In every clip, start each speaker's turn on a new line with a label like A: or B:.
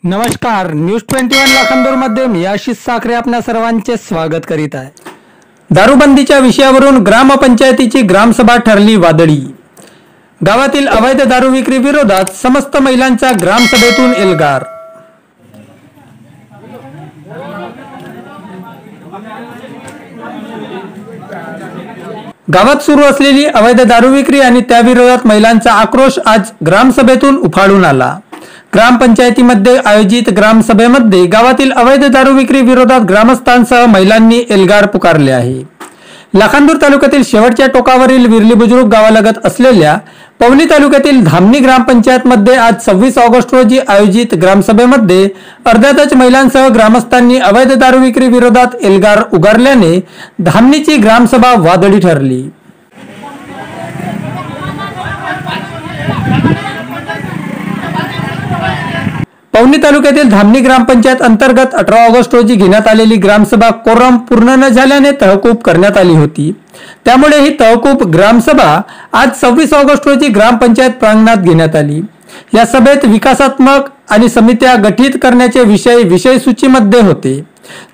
A: नमस्कार, न्यूज 21 लाखांदूरमध्ये मी आशिष साखरे आपल्या सर्वांचे स्वागत करीत आहे। दारूबंदीच्या विषयावरून ग्रामपंचायतीची ग्रामसभा ठरली वादळी। गावातील अवैध दारू विक्री विरोधात समस्त महिलांचा ग्रामसभेतून एल्गार। गावात सुरू असलेली अवैध दारू विक्री आणि त्याविरोधात महिलांचा आक्रोश आज ग्रामसभेतून उफाळून आला। ग्रामपंचायतीमध्ये आयोजित ग्रामसभेमध्ये गावातील अवैध दारू विक्री विरोधात ग्रामस्थांसह महिलांनी एल्गार पुकारले आहे। लाखांदूर तालुक्यातील शेवटच्या टोकावरील विरली बुजुर्ग गावालगत असलेल्या पवनी तालुक्यातील धामणी ग्रामपंचायतमध्ये आज 26 ऑगस्ट रोजी आयोजित ग्रामसभेमध्ये अर्ध्यातच महिलांसह ग्रामस्थांनी अवैध दारू विक्री विरोधात एल्गार उगारल्याने धामणीची ग्रामसभा वादळी ठरली। पवनी तालुक्यातील धामणी ग्रामपंचायत अंतर्गत 18 ऑगस्ट रोजी घेण्यात आलेली ग्रामसभा कोरम पूर्ण न झाल्याने तहकूब करण्यात आली होती। त्यामुळे ही तहकूब ग्रामसभा आज 26 ऑगस्ट रोजी ग्रामपंचायत प्रांगणात घेण्यात आली। या सभेत विकासात्मक आणि समित्या गठीत करण्याचे विषय सूचीमध्ये होते।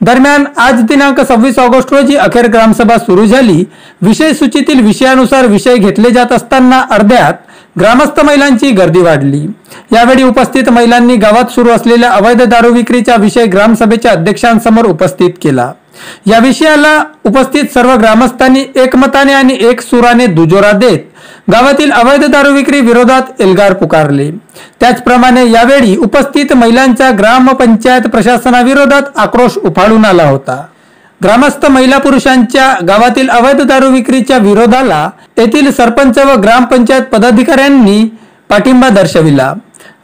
A: दरम्यान आज दिनांक 26 ऑगस्ट रोजी अखेर ग्रामसभा सुरू झाली। विषय सूचीतील विषयानुसार विषय घेतले जात असताना अर्ध्यात ग्रामस्थ महिलांची गर्दी वाढली। यावेळी उपस्थित महिलांनी गावात सुरू असलेल्या अवैध दारू विक्रीचा विषय ग्रामसभेच्या अध्यक्षांसमोर उपस्थित केला। या विषयाला उपस्थित सर्व ग्रामस्थांनी एकमताने आणि एक सुराने दुजोरा देत गावातील अवैध दारू विक्री विरोधात एल्गार पुकारले। त्याचप्रमाणे यावेळी उपस्थित महिलांचा ग्रामपंचायत प्रशासनाविरोधात आक्रोश उफाळून आला होता। ग्रामस्थ महिला पुरुषांच्या गावातील अवैध दारू विक्रीच्या विरोधाला येथील सरपंच व ग्रामपंचायत पदाधिकाऱ्यांनी पाठिंबा दर्शविला।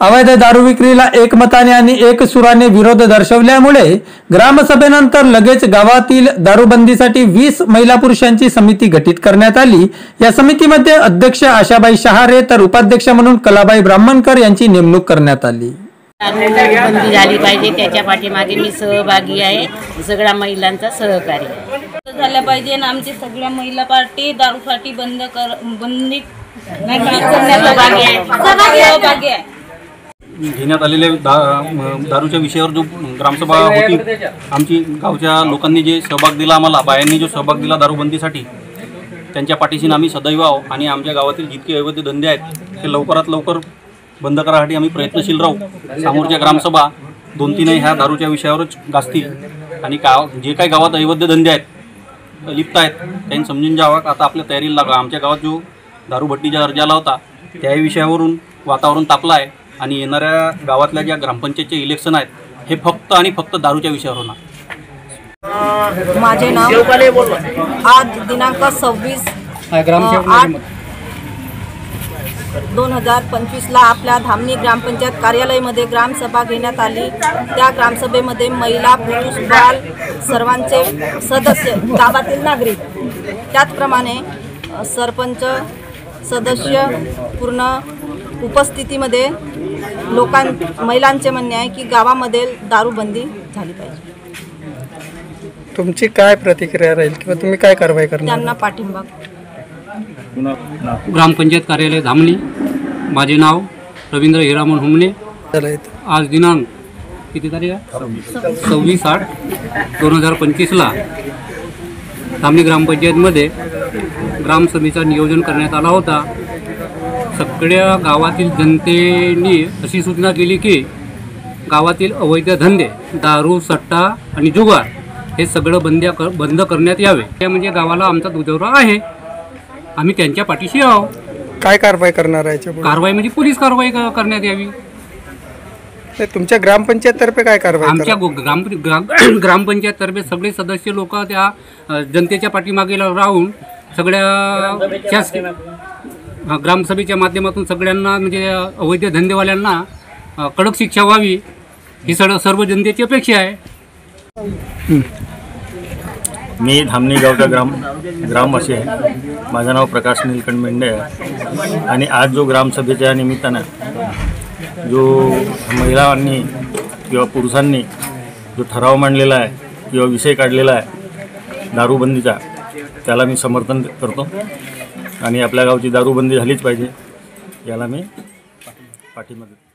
A: अवैध दारू विक्रीला एकमताने आणि एक सुराने विरोध दर्शवल्यामुळे ग्रामसभेनंतर लगेच गावातील दारूबंदीसाठी 20 महिला पुरुषांची समिती गठीत करण्यात आली। या समितीमध्ये अध्यक्ष आशाबाई शहारे तर उपाध्यक्ष म्हणून कलाबाई ब्राह्मणकर यांची नेमणूक करण्यात आली।
B: बंदी झाली पाहिजे त्याच्या पाठीमागे मी सहभागी आहे। सगळ्या महिलांचा सहकार्य
C: झालं पाहिजे आणि आमची सगळ्या महिला पार्टी दारूसाठी बंदी
D: घेण्यात आलेल्या दारूच्या विषयावर जो ग्रामसभा होती, आमची गावच्या लोकांनी जे सहभाग दिला, आम्हाला बायांनी जो सहभाग दिला दारूबंदीसाठी, त्यांच्या पाठीशी आम्ही सदैव आहोत आणि आमच्या गावातील जितके अवैध धंदे आहेत ते लवकरात लवकर बंद करण्यासाठी आम्ही प्रयत्नशील राहू। समोरच्या ग्रामसभा 2-3 ह्या दारूच्या विषयावरच गाजतील आणि जे काही गावात अवैध धंदे आहेत लिप्त आहेत त्यांनी समजून जावं। आता आपल्या तयारीला लागा। आमच्या गावात जो दारूभट्टीचा अर्ज आला होता त्या विषयावरून वातावरण तापलं आहे आणि येणाऱ्या गावातल्या ज्या ग्रामपंचायतचे इलेक्शन आहेत हे फक्त आणि फक्त दारूच्या विषयावर होणार।
C: माझे नाव आज दिनांक 26/8/2025 ला आपल्या धामणी ग्रामपंचायत कार्यालयामध्ये ग्रामसभा घेण्यात आली। त्या ग्रामसभेमध्ये महिला पुरुष बाल सर्वांचे सदस्य गावातील नागरिक त्याचप्रमाणे सरपंच सदस्य पूर्ण उपस्थितीमध्ये महिलांचे म्हणणे आहे की गावामध्ये दारूबंदी झाली पाहिजे।
A: तुमची काय प्रतिक्रिया राहील किंवा तुम्ही काय कारवाई करणार?
C: त्यांना पाठिंबा।
E: ग्रामपंचायत कार्यालय धामणी। माझे नाव रवींद्र हिरामन हुमले। आज दिनांक किती तारीख आहे? 26/8/2025 ला धामणी ग्रामपंचायतमध्ये ग्रामसभेचं नियोजन करण्यात आला होता। सगळ्या गावातील जनतेने अशी सूचना केली की गावातील अवैध धंदे दारू सट्टा आणि जुगार हे सगळं बंद करण्यात यावे। त्या म्हणजे गावाला आमचा दुजोरा आहे, आम्ही त्यांच्या पाठीशी आहोत।
A: काय कारवाई करणार आहे?
E: कारवाई म्हणजे पोलीस कारवाई करण्यात यावी।
A: तुमच्या ग्रामपंचायत तर्फे काय कारवाई?
E: आमच्या ग्रामपंचायत तर्फे सगळे सदस्य लोक त्या जनतेच्या पाठीमागे राहून सगळ्या ग्रामसभेच्या माध्यमातून सगळ्यांना म्हणजे अवैध धंदेवाल्यांना कडक शिक्षा व्हावी ही सर्व जनतेची अपेक्षा आहे।
F: मी धामणी गावचा ग्रामवासी आहे। माझं नाव प्रकाश नीलकंठ मेंढे आहे आणि आज जो ग्रामसभेच्या निमित्तानं जो महिलांनी किंवा पुरुषांनी जो ठराव मांडलेला आहे किंवा विषय काढलेला आहे दारूबंदीचा, त्याला मी समर्थन करतो आणि आपल्या गावची दारूबंदी झालीच पाहिजे याला मी पाठिंबा देतो।